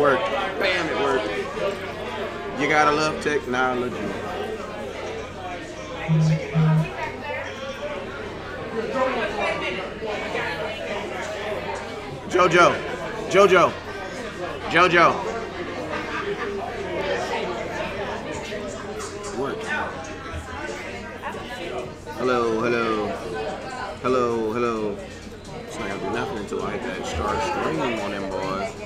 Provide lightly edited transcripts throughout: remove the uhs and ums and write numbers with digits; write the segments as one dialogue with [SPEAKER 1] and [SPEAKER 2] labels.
[SPEAKER 1] worked. Bam, it worked. You gotta love technology. Jojo. What? Hello. It's not gonna do nothing until I hit that start stream on them boys.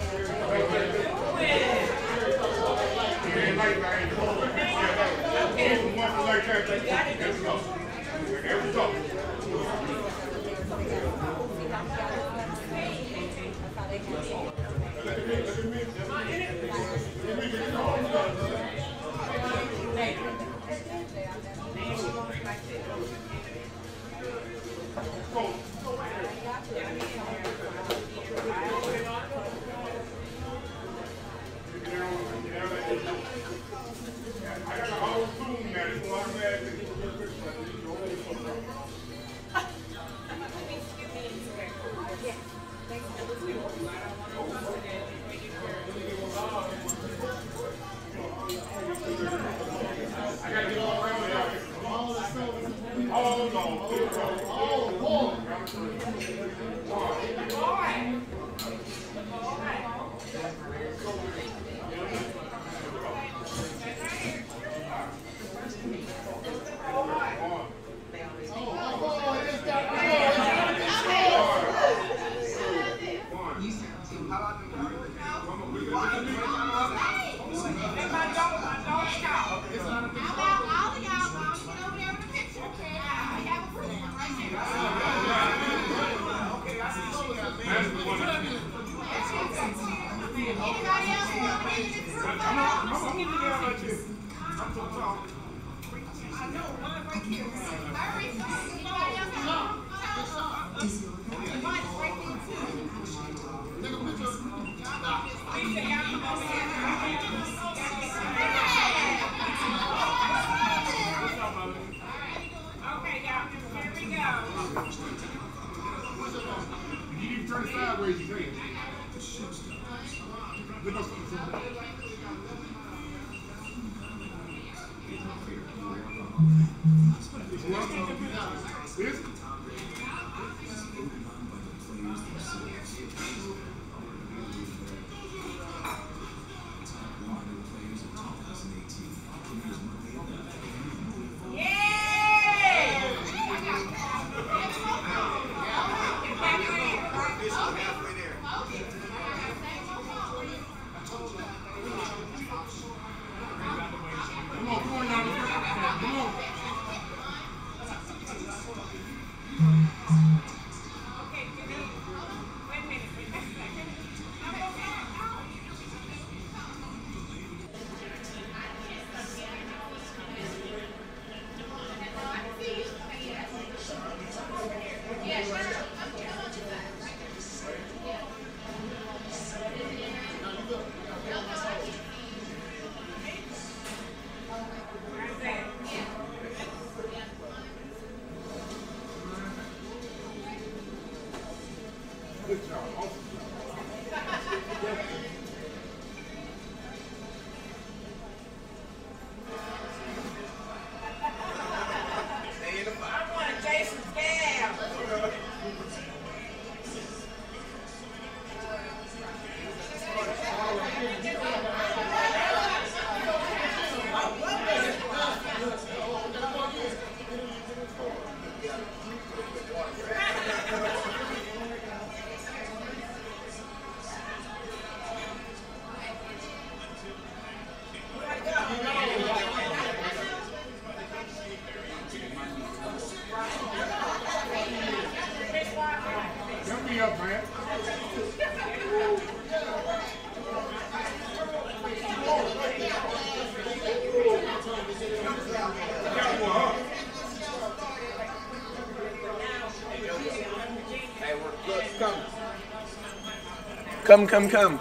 [SPEAKER 1] Come.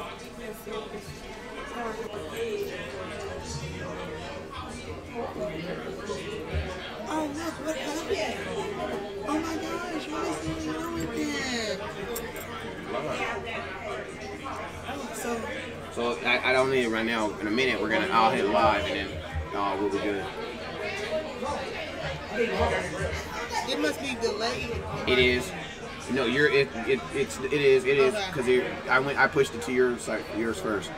[SPEAKER 2] Oh, look, what happened? Oh my gosh, what is going on with that? Oh,
[SPEAKER 1] So I don't need it right now. In a minute, I'll hit live and then we'll be good.
[SPEAKER 2] It must be delayed.
[SPEAKER 1] It is. No, it is because I pushed it to yours first.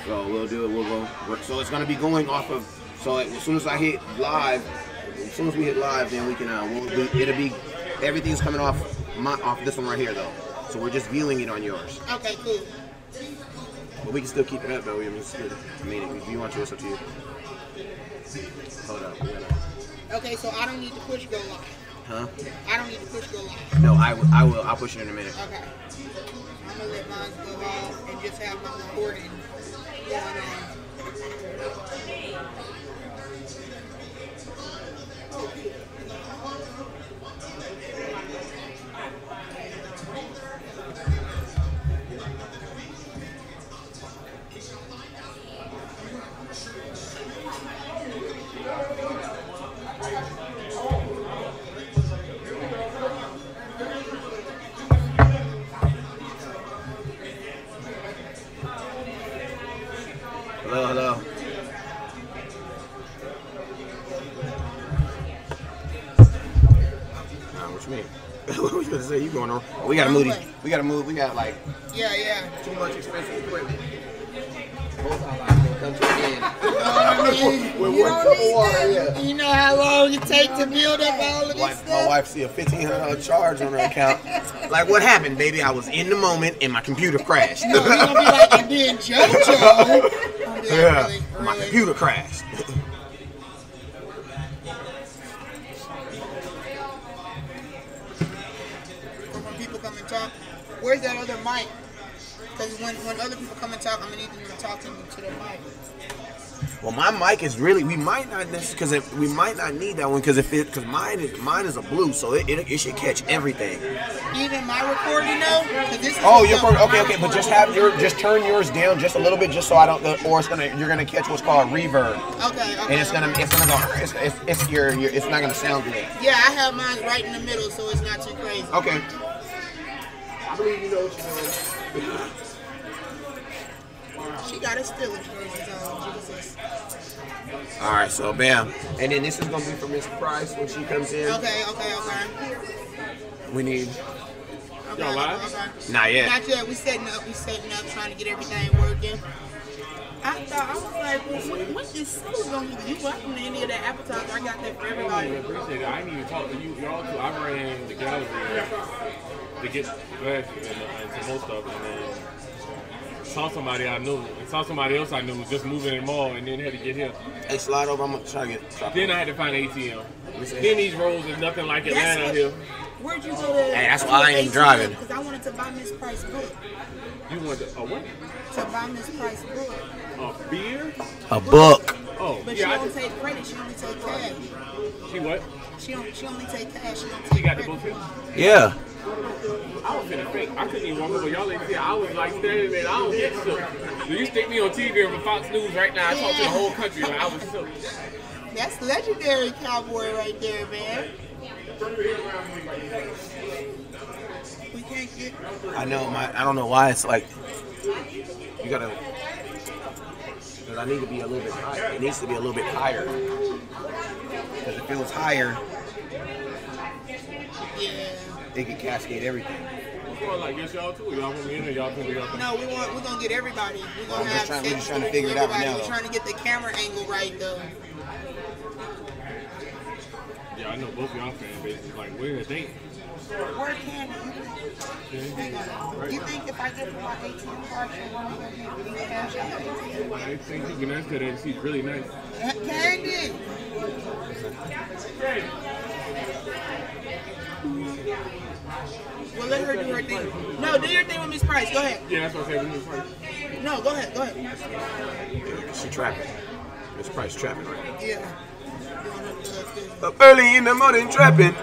[SPEAKER 1] So we'll do it. We'll go. So it's gonna be going off of. So as soon as I hit live, then we can. It'll be everything's coming off this one right here though. So we're just viewing it on yours.
[SPEAKER 2] Okay, cool.
[SPEAKER 1] But we can still keep it up though. I mean, if you want to, it's up to you. Hold up.
[SPEAKER 2] Okay, so I don't need to push go live.
[SPEAKER 1] Huh?
[SPEAKER 2] I don't need to push go live.
[SPEAKER 1] No, I will. I'll push it in a minute.
[SPEAKER 2] Okay. I'm gonna let mine go off and just have my recording going on.
[SPEAKER 1] Hello. What you mean? What was you gonna say? You going on? We gotta move. We got like too much expensive equipment. Both our lives gonna come to an end. With one cup of water. Yeah.
[SPEAKER 2] You know how long it takes to build up all of this stuff?
[SPEAKER 1] My wife see a $1,500 charge on her account. Like, what happened, baby? I was in the moment and my computer crashed.
[SPEAKER 2] No, you're gonna be like, and then JoJo.
[SPEAKER 1] Yeah,
[SPEAKER 2] really?
[SPEAKER 1] My computer crashed.
[SPEAKER 2] When people come and talk, where's that other mic? Because when other people come and talk, I'm gonna need them to talk to the mic.
[SPEAKER 1] Well, my mic is really. We might not need that one because mine is a blue, so it should catch everything.
[SPEAKER 2] Even my recording though.
[SPEAKER 1] Okay. But just turn yours down just a little bit, just so I don't, or you're gonna catch what's called reverb.
[SPEAKER 2] Okay.
[SPEAKER 1] And it's not gonna sound good.
[SPEAKER 2] Yeah, I have mine right in the middle, so it's not too crazy.
[SPEAKER 1] Okay. I believe you know what you're doing.
[SPEAKER 2] She got a Steelers jersey on, Jesus.
[SPEAKER 1] All right, so bam, and then this is gonna be for Miss Price when she comes in.
[SPEAKER 2] Okay.
[SPEAKER 1] We need.
[SPEAKER 2] Okay.
[SPEAKER 1] Not yet.
[SPEAKER 2] Not yet. We setting up, trying to get everything working. I was like, what is so gonna you welcome to any of that appetizer? I got that for everybody.
[SPEAKER 3] I appreciate it. I didn't even talk to y'all too. I ran the gallery to get glasses and most of them, and then saw somebody I knew, and saw somebody else I knew was just moving in the mall, and then had to get here.
[SPEAKER 1] Hey, slide over. I'm gonna try to get.
[SPEAKER 3] Then I had to find an ATM. Then these roads is nothing like Atlanta here.
[SPEAKER 2] Where'd you go to?
[SPEAKER 1] Hey, that's why I ain't driving.
[SPEAKER 2] Because I wanted to buy Miss Price book.
[SPEAKER 3] You want a what?
[SPEAKER 2] To buy Miss Price book.
[SPEAKER 3] A beer?
[SPEAKER 1] A book.
[SPEAKER 3] Oh,
[SPEAKER 2] But
[SPEAKER 3] yeah.
[SPEAKER 2] she don't take credit. She only take cash.
[SPEAKER 3] She what?
[SPEAKER 2] She only take cash. She don't
[SPEAKER 3] She
[SPEAKER 2] take
[SPEAKER 3] got the
[SPEAKER 2] credit.
[SPEAKER 3] book here?
[SPEAKER 1] Yeah.
[SPEAKER 3] I was finna fake. I couldn't even walk over. Y'all ain't see. I was like standing there. I don't get shook. So you stick me on TV and for Fox News right now. I talk to the whole country. Like, I was shook.
[SPEAKER 2] That's legendary cowboy right there, man. We can't get.
[SPEAKER 1] I know. I don't know why it's like. You gotta. Because I need to be a little bit higher. It needs to be a little bit higher. Because if it was higher,
[SPEAKER 2] Yeah.
[SPEAKER 1] it could cascade everything.
[SPEAKER 3] Well, like, yes, y'all too. Y'all want me in there? Y'all think y'all can?
[SPEAKER 2] No, we're gonna get everybody. We're gonna have
[SPEAKER 1] we're just trying to
[SPEAKER 2] sex
[SPEAKER 1] figure it out right
[SPEAKER 2] everybody.
[SPEAKER 1] now,
[SPEAKER 2] We're
[SPEAKER 1] though.
[SPEAKER 2] trying to get the camera angle right though.
[SPEAKER 3] Yeah, I know both y'all fan bases. Like, where is they?
[SPEAKER 2] Where can you think if I give her my ATM card, she'll want me to give me cash out?
[SPEAKER 3] I think you can ask her that. She's really nice.
[SPEAKER 2] Candy. Well, let her do her thing. No, do your thing with Miss Price. Go ahead.
[SPEAKER 3] Yeah, that's what I said. We need first.
[SPEAKER 2] No, go ahead.
[SPEAKER 1] She trapping. Miss Price trapping right now.
[SPEAKER 2] Yeah.
[SPEAKER 1] Up early in the morning trapping.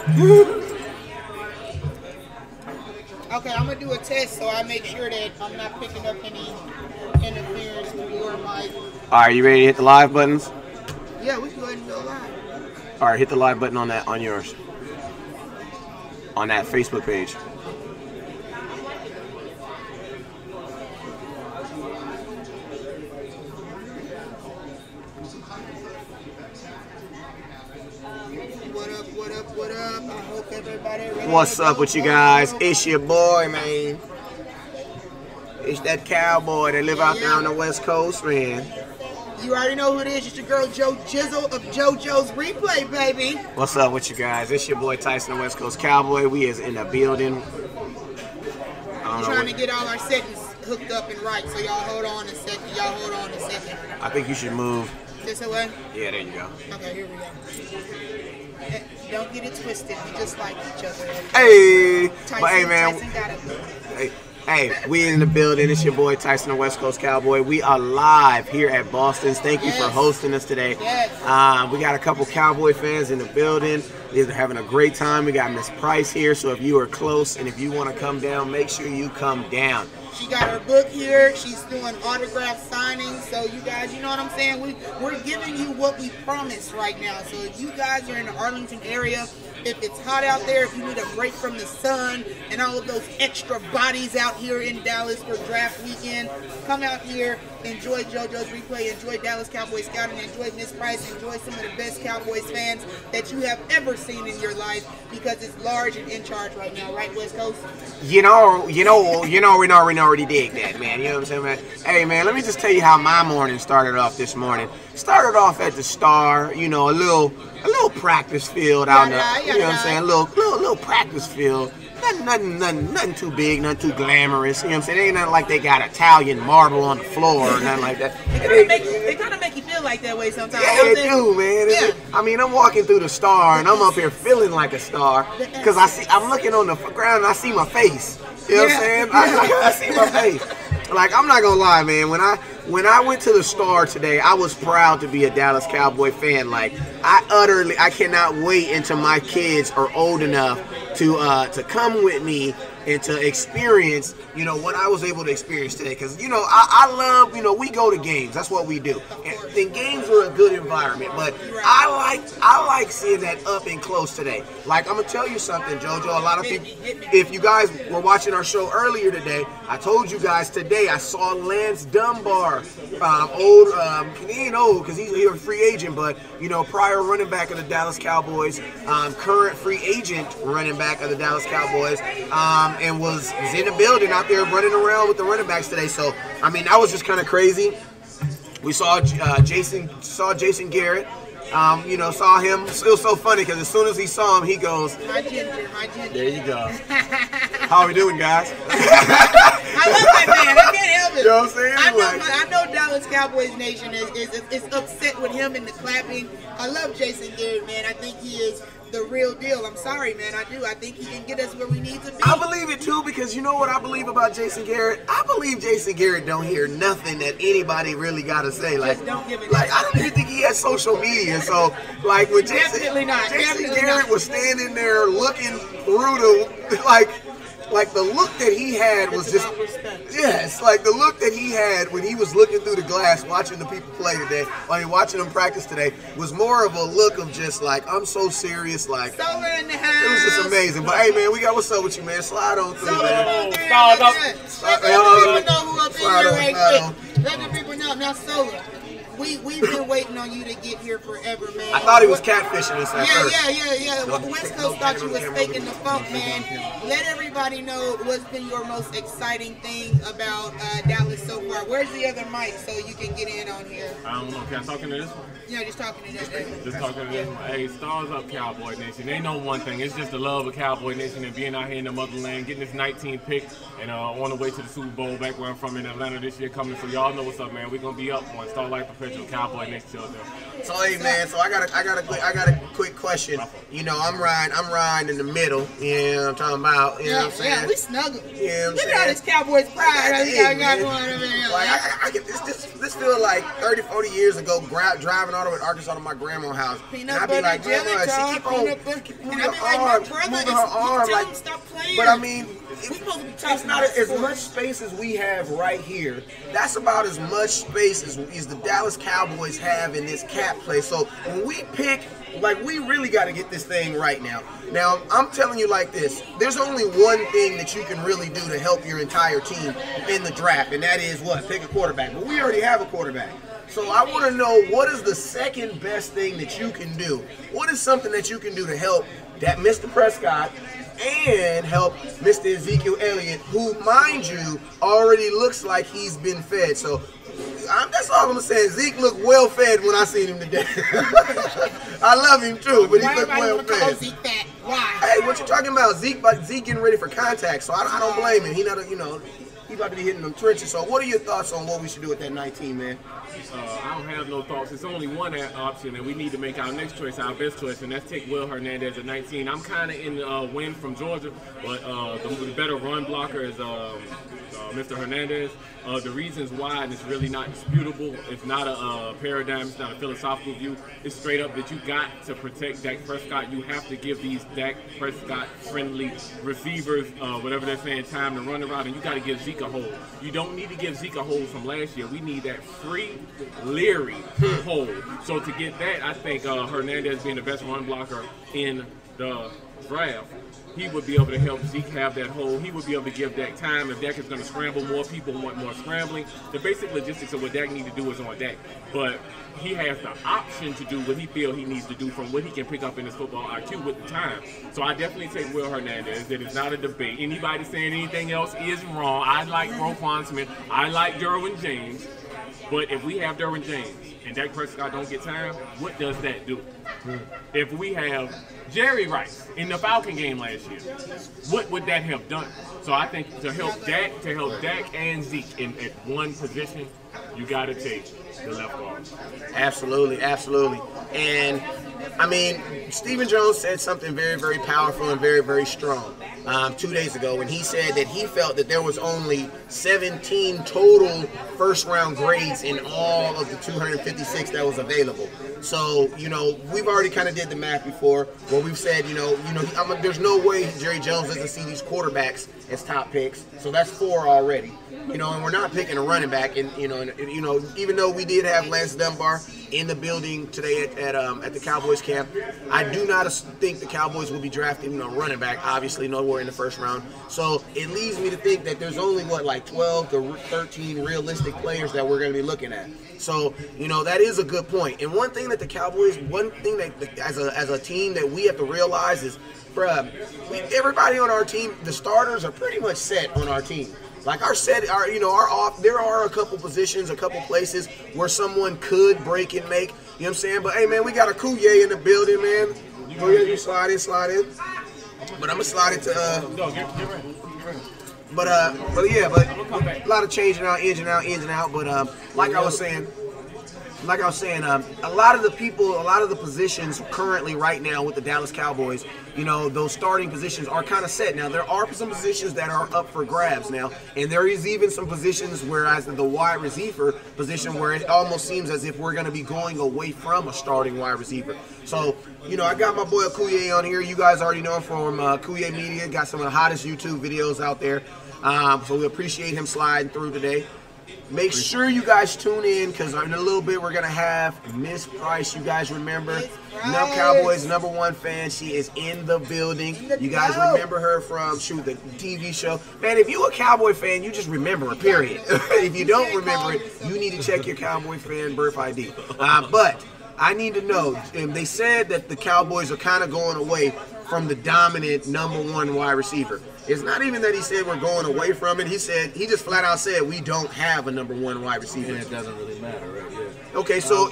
[SPEAKER 2] Okay, I'm gonna do a test so I make sure that I'm not picking up any interference with your mic.
[SPEAKER 1] All right, you ready to hit the live buttons?
[SPEAKER 2] Yeah, we can go ahead and go live.
[SPEAKER 1] All right, hit the live button on yours. On that Facebook page. What's up with you guys? It's your boy, man. It's that cowboy that live out there on the West Coast, man.
[SPEAKER 2] You already know who it is. It's your girl, Joe Jizzle of JoJo's Replay, baby.
[SPEAKER 1] What's up with you guys? It's your boy Tyson, the West Coast Cowboy. We is in the building.
[SPEAKER 2] Trying to get all our settings hooked up and right, so y'all hold on a second.
[SPEAKER 1] I think you should move.
[SPEAKER 2] This away?
[SPEAKER 1] Yeah, there you go.
[SPEAKER 2] Okay, here we go. Don't get it twisted. We just like each other.
[SPEAKER 1] Hey!
[SPEAKER 2] Tyson,
[SPEAKER 1] But hey, man.
[SPEAKER 2] Tyson got it.
[SPEAKER 1] Hey, we in the building. It's your boy Tyson, the West Coast Cowboy. We are live here at Boston's. Thank you for hosting us today.
[SPEAKER 2] Yes.
[SPEAKER 1] We got a couple Cowboy fans in the building. They're having a great time. We got Miss Price here, so if you are close and if you want to come down, make sure you come down.
[SPEAKER 2] She got her book here. She's doing autograph signings. So you guys, you know what I'm saying? We're giving you what we promised right now. So if you guys are in the Arlington area, if it's hot out there, if you need a break from the sun and all of those extra bodies out here in Dallas for draft weekend, come out here, enjoy JoJo's Replay, enjoy Dallas Cowboys Scouting, enjoy Miss Price, enjoy some of the best Cowboys fans that you have ever seen in your life, because it's large and in charge right now, right, West Coast?
[SPEAKER 1] We already dig that, man. You know what I'm saying, man? Hey, man, let me just tell you how my morning started off this morning. Started off at the Star, you know, a little practice field out there. You know what I'm saying? A little practice field. Nothing too big, nothing too glamorous. You know what I'm saying? It ain't nothing like they got Italian marble on the floor or nothing like that.
[SPEAKER 2] They kind of make you feel like that way sometimes.
[SPEAKER 1] Yeah, they do, man. Yeah. I mean, I'm walking through the Star and I'm up here feeling like a star because I'm looking on the ground and I see my face. You know what I'm saying? I see my face. Like, I'm not gonna lie, man. When I went to the Star today, I was proud to be a Dallas Cowboy fan. Like, I cannot wait until my kids are old enough to come with me and to experience, you know, what I was able to experience today. Because, you know, I love, you know, we go to games. That's what we do. And games are a good environment. But I like seeing that up and close today. Like, I'm going to tell you something, JoJo. A lot of people, if you guys were watching our show earlier today, I told you guys today I saw Lance Dunbar, he ain't old because he's a free agent, but, you know, prior running back of the Dallas Cowboys, current free agent running back of the Dallas Cowboys, and was in the building out there running around with the running backs today. So, I mean, that was just kind of crazy. We saw Jason Garrett. You know, saw him. It was so funny because as soon as he saw him, he goes,
[SPEAKER 2] my ginger.
[SPEAKER 1] There you go. How are we doing, guys?
[SPEAKER 2] I love that man. I can't help it.
[SPEAKER 1] You know what I'm saying?
[SPEAKER 2] I know Dallas Cowboys Nation is upset with him and the clapping. I love Jason Garrett, man. I think he is the real deal. I'm sorry, man. I do. I think he can get us where we need to be.
[SPEAKER 1] I believe it too, because you know what I believe about Jason Garrett? I believe Jason Garrett don't hear nothing that anybody really got to say. Like,
[SPEAKER 2] just don't give it.
[SPEAKER 1] Like, I don't even think he has social media. So, like, when Jason
[SPEAKER 2] Definitely
[SPEAKER 1] Garrett
[SPEAKER 2] not.
[SPEAKER 1] was standing there looking through the like the look that he had was just, yes, like the look that he had when he was looking through the glass watching the people play today, watching them practice today, was more of a look of just like, I'm so serious, like,
[SPEAKER 2] Solar in the house.
[SPEAKER 1] it was just amazing. But hey, man, we got what's up with you, man. Slide on through, man.
[SPEAKER 2] Let the people know who up in here right quick. Let the people know. Now, Solar, we've been waiting on you to get here forever, man.
[SPEAKER 1] I thought he was catfishing us at first.
[SPEAKER 2] Yeah. West Coast thought you was faking the funk, man. Let everybody know what's been your most exciting thing about Dallas so far. Where's the other mic so you can get in on here?
[SPEAKER 3] I don't know. Can I talk into this one?
[SPEAKER 2] Yeah, just talking to this one.
[SPEAKER 3] Just talking to this one. Hey, stars up, Cowboy Nation. They know one thing. It's just the love of Cowboy Nation and being out here in the motherland, getting this 19 pick, and on the way to the Super Bowl back where I'm from in Atlanta this year coming. So y'all know what's up, man. We're gonna be up one. Star Life Perpetual Cowboy Nation children.
[SPEAKER 1] So hey, man. So I got a quick question. You know, I'm riding in the middle. You know what I'm talking about? You know what I'm saying?
[SPEAKER 2] Yeah, we snuggle.
[SPEAKER 1] You know what I'm
[SPEAKER 2] Look
[SPEAKER 1] saying?
[SPEAKER 2] at all this Cowboys pride.
[SPEAKER 1] Like, this feel like 30, 40 years ago, driving all the way to Arkansas to my grandma's house.
[SPEAKER 2] Peanut
[SPEAKER 1] and I'd be
[SPEAKER 2] butter,
[SPEAKER 1] like,
[SPEAKER 2] jelly
[SPEAKER 1] Grandma,
[SPEAKER 2] time,
[SPEAKER 1] she keep on moving her arm, like,
[SPEAKER 2] stop playing.
[SPEAKER 1] but I mean,
[SPEAKER 2] we supposed to be
[SPEAKER 1] it's
[SPEAKER 2] talking
[SPEAKER 1] not
[SPEAKER 2] about
[SPEAKER 1] as
[SPEAKER 2] sports.
[SPEAKER 1] much space as we have right here. That's about as much space as the Dallas Cowboys have in this cap place. So when we pick, like, we really got to get this thing right now. Now, I'm telling you like this. There's only one thing that you can really do to help your entire team in the draft, and that is what? Pick a quarterback. But we already have a quarterback. So I want to know, what is the second best thing that you can do? What is something that you can do to help that Mr. Prescott and help Mr. Ezekiel Elliott, who, mind you, already looks like he's been fed. So that's all I'm gonna say. Zeke looked well fed when I seen him today. I love him too, but he looked well fed.
[SPEAKER 2] Zeke fat? Why?
[SPEAKER 1] Hey, what you talking about? Zeke getting ready for contact, so I don't blame him. He not, you know, he about to be hitting them trenches. So what are your thoughts on what we should do with that 19, man?
[SPEAKER 3] I don't have no thoughts. It's only one option, and we need to make our next choice, our best choice, and that's take Will Hernandez at 19. I'm kind of in win from Georgia, but the better run blocker is Mr. Hernandez. The reasons why, and it's really not disputable, it's not a paradigm, it's not a philosophical view, it's straight up that you got to protect Dak Prescott. You have to give these Dak Prescott-friendly receivers, whatever they're saying, time to run around, and you got to give Zeke a hold. You don't need to give Zeke a hold from last year. We need that free, leery hold. So to get that, I think Hernandez being the best run blocker in the draft, he would be able to help Zeke have that hold. He would be able to give Dak time. If Dak is going to scramble, more people want more scrambling. The basic logistics of what Dak needs to do is on Dak. But he has the option to do what he feels he needs to do from what he can pick up in his football IQ with the time. So I definitely take Will Hernandez. It is not a debate. Anybody saying anything else is wrong. I like Roquan Smith. I like Derwin James. But if we have Derwin James and Dak Prescott don't get time, what does that do? If we have Jerry Rice in the Falcon game last year, what would that have done? So I think to help Dak and Zeke at one position, you got to take the left guard.
[SPEAKER 1] Absolutely, absolutely. And I mean, Stephen Jones said something very, very powerful and very, very strong 2 days ago when he said that he felt that there was only 17 total first-round grades in all of the 256 that was available. So, you know, we've already kind of did the math before where we've said, there's no way Jerry Jones doesn't see these quarterbacks as top picks. So that's 4 already. You know, and we're not picking a running back. And even though we did have Lance Dunbar in the building today at the Cowboys camp, I do not think the Cowboys will be drafting a running back. Obviously, nowhere in the first round. So it leads me to think that there's only 12 to 13 realistic players that we're going to be looking at. So that is a good point. And one thing that the Cowboys, as a team that we have to realize is, everybody on our team, the starters are pretty much set on our team. Like there are a couple positions, a couple places where someone could break and make. You know what I'm saying? But hey, man, we got a Kuye in the building, man. Oh yeah, you slide in. But I'm gonna slide into.
[SPEAKER 3] No, get ready.
[SPEAKER 1] But a lot of changing out, ins and out. But like I was saying, a lot of the positions currently right now with the Dallas Cowboys, those starting positions are kind of set. Now, there are some positions that are up for grabs now, and there is even some positions whereas the wide receiver position where it almost seems as if we're going to be going away from a starting wide receiver. So, I got my boy Kuye on here. You guys already know him from Kuye Media. Got some of the hottest YouTube videos out there. So we appreciate him sliding through today. Make sure you guys tune in because in a little bit we're going to have Miss Price. You guys remember, Cowboys #1 fan. She is in the building. You guys remember her from, the TV show. Man, if you're a Cowboy fan, you just remember her, period. If you don't remember it, you need to check your Cowboy fan birth ID. But I need to know, they said that the Cowboys are kind of going away from the dominant #1 wide receiver. It's not even that he said we're going away from it. He just flat out said we don't have a #1 wide receiver.
[SPEAKER 4] And it doesn't really matter, right? Yeah.
[SPEAKER 1] Okay, so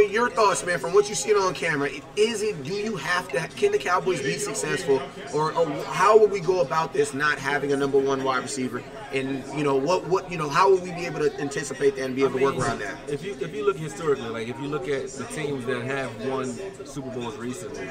[SPEAKER 1] your thoughts, man, from what you see on camera, can the Cowboys be successful, or how would we go about this not having a #1 wide receiver? And how would we be able to anticipate that and be able to work around that?
[SPEAKER 4] If you look historically, like if you look at the teams that have won Super Bowls recently,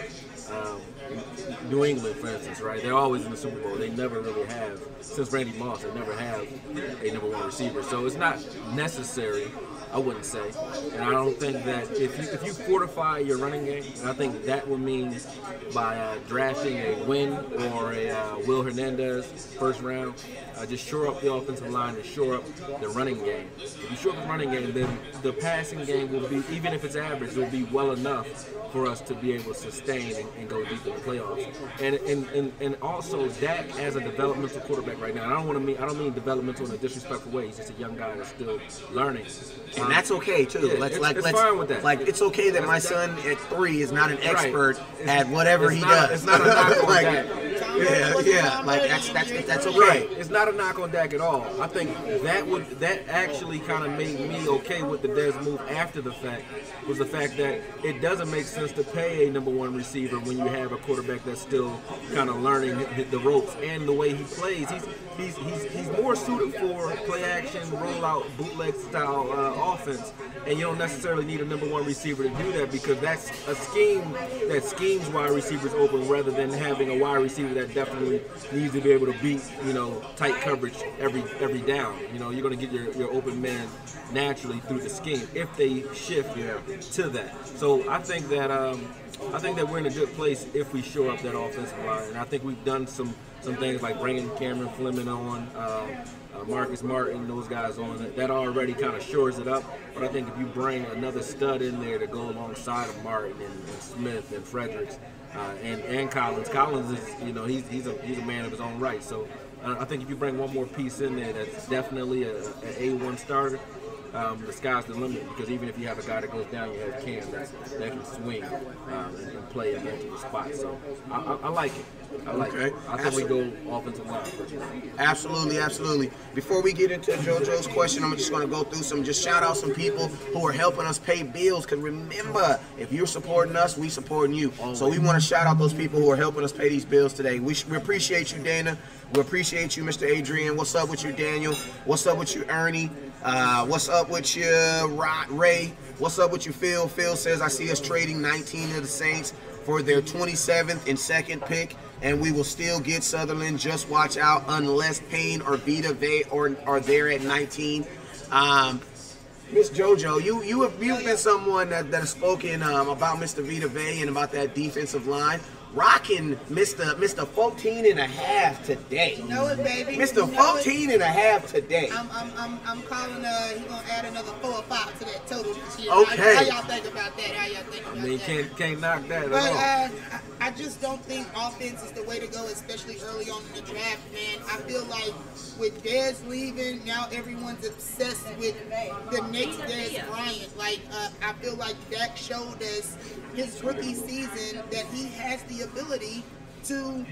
[SPEAKER 4] New England, for instance, right? They're always in the Super Bowl. They never really have, since Randy Moss, they never have a #1 receiver. So it's not necessary, I wouldn't say. And I don't think that if you fortify your running game, and I think that would mean by drafting a Wynn or a Will Hernandez first round, just shore up the offensive line and shore up the running game. If you shore up the running game, then the passing game will be, even if it's average, will be well enough for us to be able to sustain and go deep in the playoffs. And also Dak as a developmental quarterback right now. And I don't mean developmental in a disrespectful way. He's just a young guy that's still learning.
[SPEAKER 1] And that's okay too.
[SPEAKER 4] Yeah,
[SPEAKER 1] let's
[SPEAKER 4] fine with that.
[SPEAKER 1] Like it's okay that my son at 3 is not an expert at whatever he does.
[SPEAKER 4] It's not a knock on Dak.
[SPEAKER 1] Yeah. Like that's okay.
[SPEAKER 4] Right. It's not a knock on Dak at all. I think that actually kind of made me okay with the Dez move after the fact, was the fact that it doesn't make sense to pay a number one receiver when you have a quarterback that's still kind of learning the ropes and the way he plays. He's more suited for play action, rollout, bootleg style offense, and you don't necessarily need a number one receiver to do that, because that's a scheme that schemes wide receivers open rather than having a wide receiver that definitely needs to be able to beat, tight coverage every down. You're going to get your open man naturally through the scheme if they shift to that. So I think that we're in a good place if we shore up that offensive line, and I think we've done some things like bringing Cameron Fleming on, Marcus Martin, those guys on. That already kind of shores it up. But I think if you bring another stud in there to go alongside of Martin and Smith and Fredericks and Collins is, he's a man of his own right. So I think if you bring one more piece in there, that's definitely an A1 starter. The sky's the limit, because even if you have a guy that goes down, you have Cam that can swing and play in multiple spots. So I like it. I think we go offensive line.
[SPEAKER 1] Absolutely. Before we get into JoJo's question, I'm just going to go through just shout out some people who are helping us pay bills. Because remember, if you're supporting us, we supporting you. So we want to shout out those people who are helping us pay these bills today. We appreciate you, Dana. We appreciate you, Mr. Adrian. What's up with you, Daniel? What's up with you, Ernie? What's up with you, Ray? What's up with you, Phil? Phil says, I see us trading 19 of the Saints for their 27th and second pick, and we will still get Sutherland. Just watch out unless Payne or Vita Vea are there at 19. Miss JoJo, you've been someone that has spoken about Mr. Vita Vea and about that defensive line. Rocking Mr. 14 and a half today.
[SPEAKER 2] You know it, baby.
[SPEAKER 1] Mr. 14 and a half today.
[SPEAKER 2] I'm calling. He's gonna add another 4 or 5 to that total this year.
[SPEAKER 1] Okay.
[SPEAKER 2] How y'all think about that?
[SPEAKER 4] Can't knock that at all.
[SPEAKER 2] I just don't think offense is the way to go, especially early on in the draft, man. I feel like with Dez leaving, now everyone's obsessed with the next Dez Bryant. Like, I feel like Dak showed us his rookie season that he has the ability to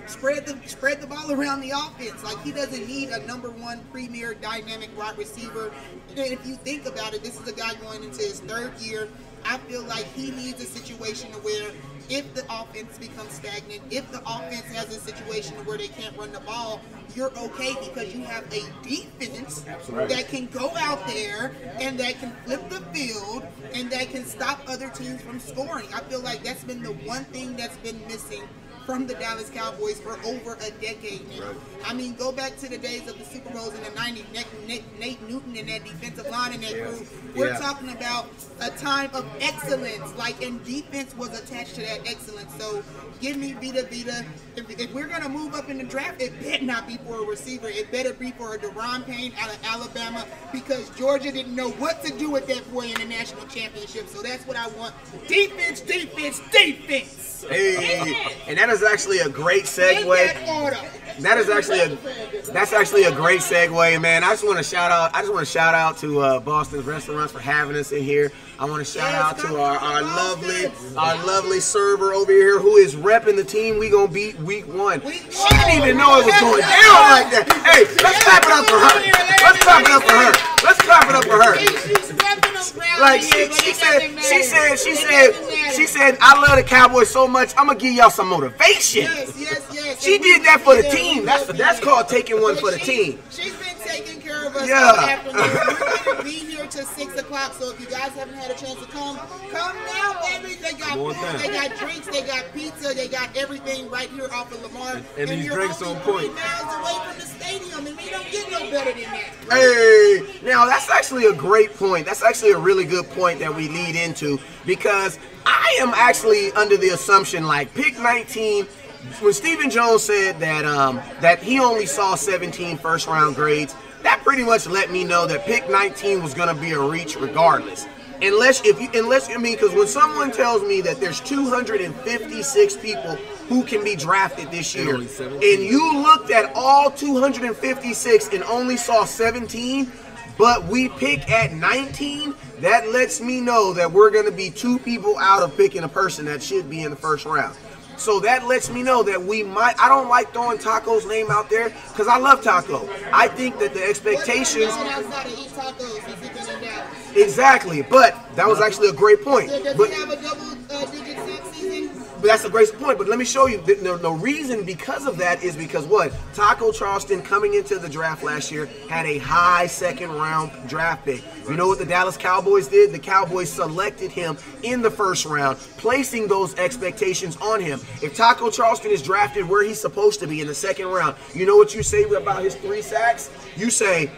[SPEAKER 2] spread the ball around the offense. Like, he doesn't need a number one premier dynamic wide receiver. And if you think about it, this is a guy going into his 3rd year. I feel like he needs a situation where if the offense becomes stagnant, if the offense has a situation where they can't run the ball, you're okay because you have a defense that can go out there and that can flip the field and that can stop other teams from scoring. I feel like that's been the one thing that's been missing from the Dallas Cowboys for over a decade now. Right. I mean, go back to the days of the Super Bowls in the 90s, Nate Newton and that defensive line and that group. We're talking about a time of excellence, and defense was attached to that excellence. So give me Vita. If we're going to move up in the draft, it better not be for a receiver. It better be for a Deron Payne out of Alabama, because Georgia didn't know what to do with that boy in the national championship. So that's what I want. Defense.
[SPEAKER 1] Hey, and that is actually a great segue. That's actually a great segue, man. I just want to shout out to Boston's Restaurants for having us in here. I want to shout out to our lovely server over here who is repping the team we gonna beat week 1. She didn't even know it was going down like that. Hey, let's clap it up for her. Like she said, I love the Cowboys so much, I'm gonna give y'all some motivation.
[SPEAKER 2] Yes.
[SPEAKER 1] She did that for the team. That's called taking one for the team.
[SPEAKER 2] She's been taking care of us all afternoon. We're going to be here till 6 o'clock, so if you guys haven't had a chance to come now, baby. They got drinks, they got pizza, they got everything right here off of Lamar.
[SPEAKER 4] And these drinks on point.
[SPEAKER 2] 3 miles away from the stadium, and we don't get no better than that.
[SPEAKER 1] Hey, now that's actually a great point. That's actually a really good point that we lead into, because I am actually under the assumption, pick 19. When Stephen Jones said that he only saw 17 first-round grades, that pretty much let me know that pick 19 was going to be a reach regardless. Because when someone tells me that there's 256 people who can be drafted this year, and you looked at all 256 and only saw 17, but we pick at 19, that lets me know that we're going to be 2 people out of picking a person that should be in the first round. So that lets me know that we might. I don't like throwing Taco's name out there because I love Taco. I think that the expectations. Exactly, but that was actually a great point.
[SPEAKER 2] Does
[SPEAKER 1] But
[SPEAKER 2] he have a double-digit sack season?
[SPEAKER 1] But that's a great point. But let me show you. The reason because of that is because what? Taco Charleston coming into the draft last year had a high second round draft pick. You know what the Dallas Cowboys did? The Cowboys selected him in the first round, placing those expectations on him. If Taco Charleston is drafted where he's supposed to be in the second round, you know what you say about his 3 sacks? You say,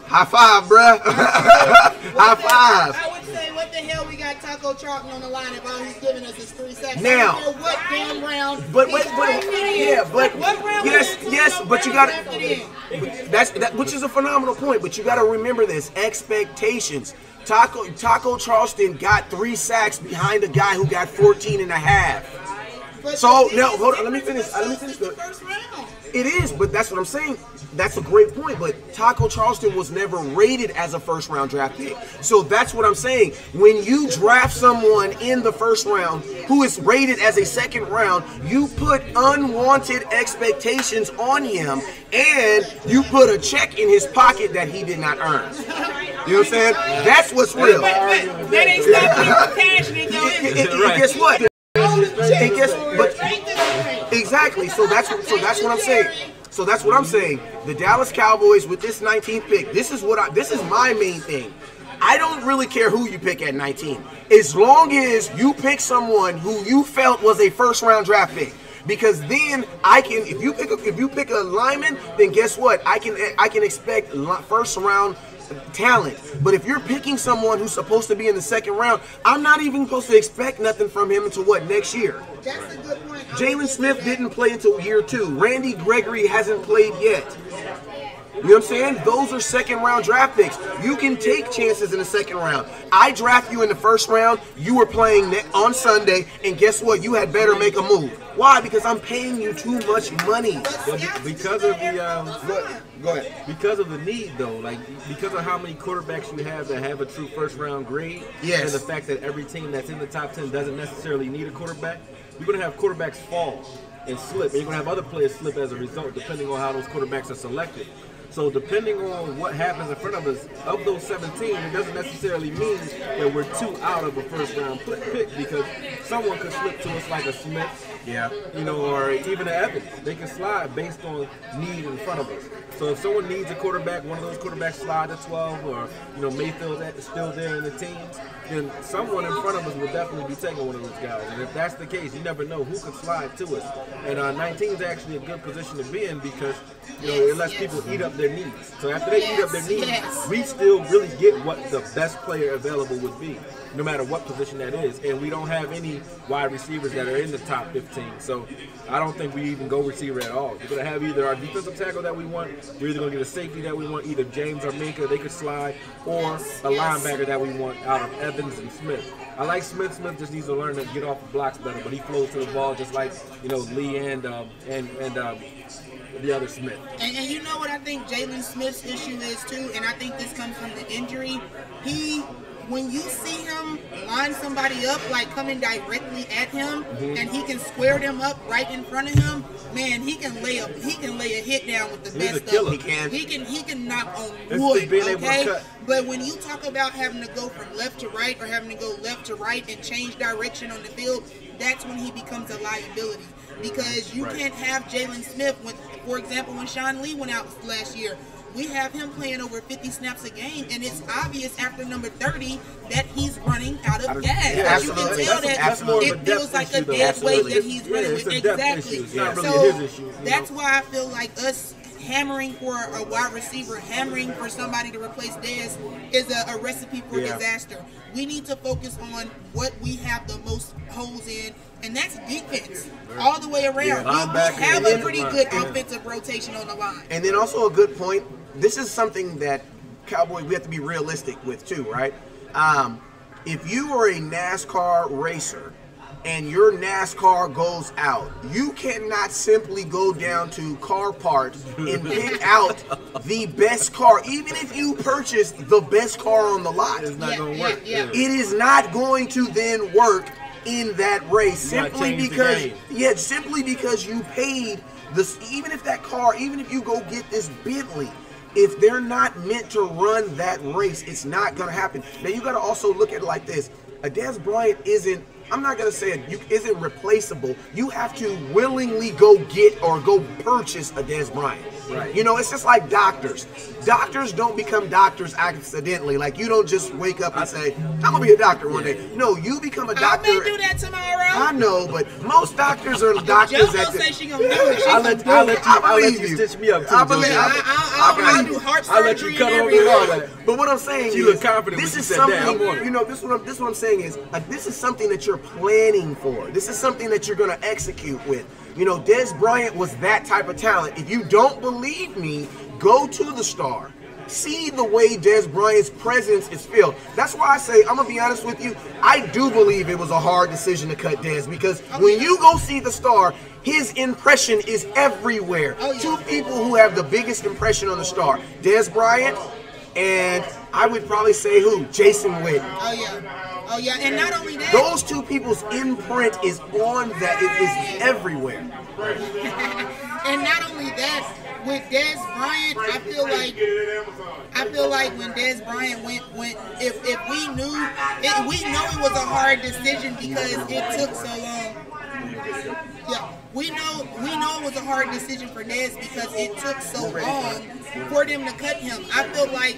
[SPEAKER 1] high five, bruh. High five.
[SPEAKER 2] I would say, what the hell we got Taco Charlton on the line if all he's giving us is 3 sacks?
[SPEAKER 1] Now,
[SPEAKER 2] I don't care what damn round.
[SPEAKER 1] But
[SPEAKER 2] he's drafted in.
[SPEAKER 1] yeah, but
[SPEAKER 2] What round
[SPEAKER 1] yes, but you got that, which is a phenomenal point. But you got to remember this: expectations. Taco Charleston got 3 sacks behind a guy who got 14 and a half. So now, hold on. Let me finish.
[SPEAKER 2] The first round.
[SPEAKER 1] It is, but that's what I'm saying. That's a great point, but Taco Charleston was never rated as a first-round draft pick. So that's what I'm saying. When you draft someone in the first round who is rated as a second round, you put unwanted expectations on him, and you put a check in his pocket that he did not earn. You know what I'm saying? That's what's real.
[SPEAKER 2] That ain't stopping cash, nigga.
[SPEAKER 1] And guess what? Exactly. So that's what I'm saying. So that's what I'm saying. The Dallas Cowboys with this 19th pick. This is my main thing. I don't really care who you pick at 19, as long as you pick someone who you felt was a first-round draft pick. Because then I can, if you pick a lineman, then guess what? I can expect first-round talent. But if you're picking someone who's supposed to be in the second round, I'm not even supposed to expect nothing from him until what, next year?
[SPEAKER 2] That's a good point.
[SPEAKER 1] Jalen Smith didn't play until year 2. Randy Gregory hasn't played yet. You know what I'm saying? Those are second-round draft picks. You can take chances in the second round. I draft you in the first round. You were playing on Sunday, and guess what? You had better make a move. Why? Because I'm paying you too much money.
[SPEAKER 4] Because of the
[SPEAKER 1] Go ahead.
[SPEAKER 4] Because of the need, though, like because of how many quarterbacks you have that have a true first-round grade,
[SPEAKER 1] yes,
[SPEAKER 4] and the fact that every team that's in the top 10 doesn't necessarily need a quarterback, you're going to have quarterbacks fall and slip, and you're going to have other players slip as a result, depending on how those quarterbacks are selected. So depending on what happens in front of us, of those 17, it doesn't necessarily mean that we're 2 out of a first-round pick, because someone could slip to us like a Smith,
[SPEAKER 1] yeah,
[SPEAKER 4] you know, or even an Evans. They can slide based on need in front of us. So if someone needs a quarterback, one of those quarterbacks slide to 12, or Mayfield is still there in the teams, then someone in front of us will definitely be taking one of those guys. And if that's the case, you never know who could slide to us. And 19 is actually a good position to be in, because it lets people eat up their needs. So after they eat up their needs, we still really get what the best player available would be, no matter what position that is. And we don't have any wide receivers that are in the top 15. So I don't think we even go receiver at all. We're going to have either our defensive tackle that we want, we're either going to get a safety that we want, either James or Minka, they could slide, or a linebacker that we want out of Evans and Smith. I like Smith. Smith just needs to learn to get off the blocks better, but he flows to the ball just like Lee and the other Smith.
[SPEAKER 2] And you know what I think Jalen Smith's issue is too, and I think this comes from the injury. When you see him line somebody up, like coming directly at him, and he can square them up right in front of him, man, he can lay a hit down with the best of them. He can knock on wood, okay? But when you talk about having to go from left to right, or having to go left to right and change direction on the field, that's when he becomes a liability. Because you can't have Jalen Smith, for example, when Sean Lee went out last year, we have him playing over 50 snaps a game, and it's obvious after number 30 that he's running out of gas.
[SPEAKER 1] Yeah,
[SPEAKER 2] you can tell that it feels like a dead weight that he's running with. Exactly.
[SPEAKER 4] It's not really
[SPEAKER 2] So
[SPEAKER 4] his issue.
[SPEAKER 2] that's why I feel like us hammering for a wide receiver, hammering for somebody to replace Dez is a recipe for disaster. We need to focus on what we have the most holes in, and that's defense all the way around. We have a pretty good offensive rotation on the line.
[SPEAKER 1] And then also a good point, this is something that Cowboys, we have to be realistic with too, right? If you are a NASCAR racer and your NASCAR goes out, you cannot simply go down to car parts and pick out the best car, even if you purchase the best car on the lot.
[SPEAKER 4] It's not going to work.
[SPEAKER 1] It is not going to then work in that race simply
[SPEAKER 4] change the
[SPEAKER 1] because
[SPEAKER 4] game.
[SPEAKER 1] simply because you paid this. Even if that car, even if you go get this Bentley, if they're not meant to run that race, it's not gonna happen. Now you gotta also look at it like this. A Dez Bryant isn't, I'm not gonna say it isn't replaceable. You have to willingly go get or go purchase a Dez Bryant.
[SPEAKER 4] Right.
[SPEAKER 1] You know, it's just like doctors. Doctors don't become doctors accidentally. Like, you don't just wake up and say, I'm gonna be a doctor one day. No, you become a doctor.
[SPEAKER 2] I may do that tomorrow.
[SPEAKER 1] I know, but most doctors are doctors.
[SPEAKER 2] JoJo say she gonna do it.
[SPEAKER 4] I'll let you stitch me up too.
[SPEAKER 1] I'll
[SPEAKER 2] do heart
[SPEAKER 4] I'll let
[SPEAKER 2] surgery
[SPEAKER 4] you cut
[SPEAKER 2] and
[SPEAKER 4] on me and all
[SPEAKER 2] everything.
[SPEAKER 4] that.
[SPEAKER 1] But what I'm saying
[SPEAKER 4] She
[SPEAKER 1] is,
[SPEAKER 4] looked confident
[SPEAKER 1] this
[SPEAKER 4] when
[SPEAKER 1] is
[SPEAKER 4] she said that. I
[SPEAKER 1] something,
[SPEAKER 4] want it.
[SPEAKER 1] you know, this is what I'm saying is, this is something that you're planning for. This is something that you're gonna execute with. You know, Dez Bryant was that type of talent. If you don't believe me, go to the Star. See the way Dez Bryant's presence is felt. That's why I say, I'm gonna be honest with you, I do believe it was a hard decision to cut Dez, because when you go see the Star, his impression is everywhere. Two people who have the biggest impression on the Star, Dez Bryant and I would probably say who? Jason Witten.
[SPEAKER 2] Oh yeah, and not only that,
[SPEAKER 1] those two people's imprint is on that. It is everywhere.
[SPEAKER 2] And not only that, with Dez Bryant, I feel like when Dez Bryant went, if we know it was a hard decision because it took so long. Yeah, we know it was a hard decision for Dez because it took so long for them to cut him. I feel like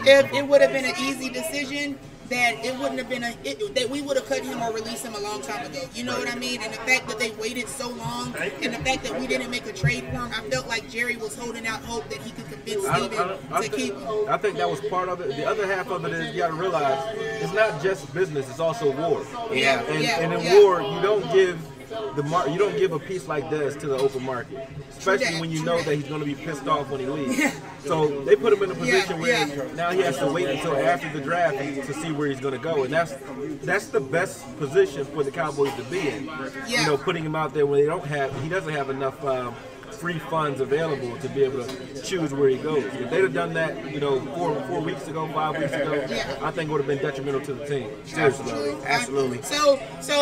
[SPEAKER 2] if it would have been an easy decision, that it wouldn't have been that we would have cut him or released him a long time ago. You know what I mean? And the fact that they waited so long, and the fact that we didn't make a trade for him, I felt like Jerry was holding out hope that he could convince Steven to keep him.
[SPEAKER 4] I think that was part of it. The other half of it is you got to realize it's not just business; it's also war.
[SPEAKER 1] Yeah.
[SPEAKER 4] And in war, you don't give you don't give a piece like this to the open market, especially when you know that he's going to be pissed off when he leaves. So they put him in a position where now he has to wait until after the draft to see where he's going to go, and that's the best position for the Cowboys to be in. You know, putting him out there when he doesn't have enough free funds available to be able to choose where he goes. If they'd have done that, you know, 4 weeks ago, 5 weeks ago, I think it would have been detrimental to the team.
[SPEAKER 1] Absolutely.
[SPEAKER 2] So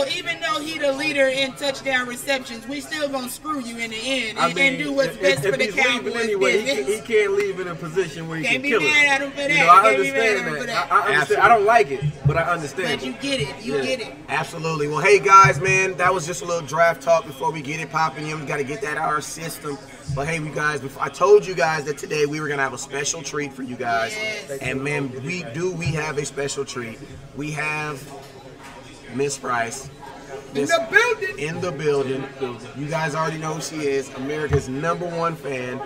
[SPEAKER 2] even though he the leader in touchdown receptions, we still gonna screw you in the end and do what's best for the Cowboys.
[SPEAKER 4] Anyway, he can't leave in a position where he can kill it.
[SPEAKER 2] Can't be mad at him for that.
[SPEAKER 4] You know, I understand that. I understand. I don't like it, but I understand.
[SPEAKER 2] But you get it. You get it.
[SPEAKER 1] Absolutely. Well, hey guys, man, that was just a little draft talk before we get it popping. We got to get that out of our system. But hey, you guys, I told you guys that today we were gonna have a special treat for you guys, and man, we have a special treat. We have Miss Price
[SPEAKER 2] in the building.
[SPEAKER 1] You guys already know who she is, America's #1 fan,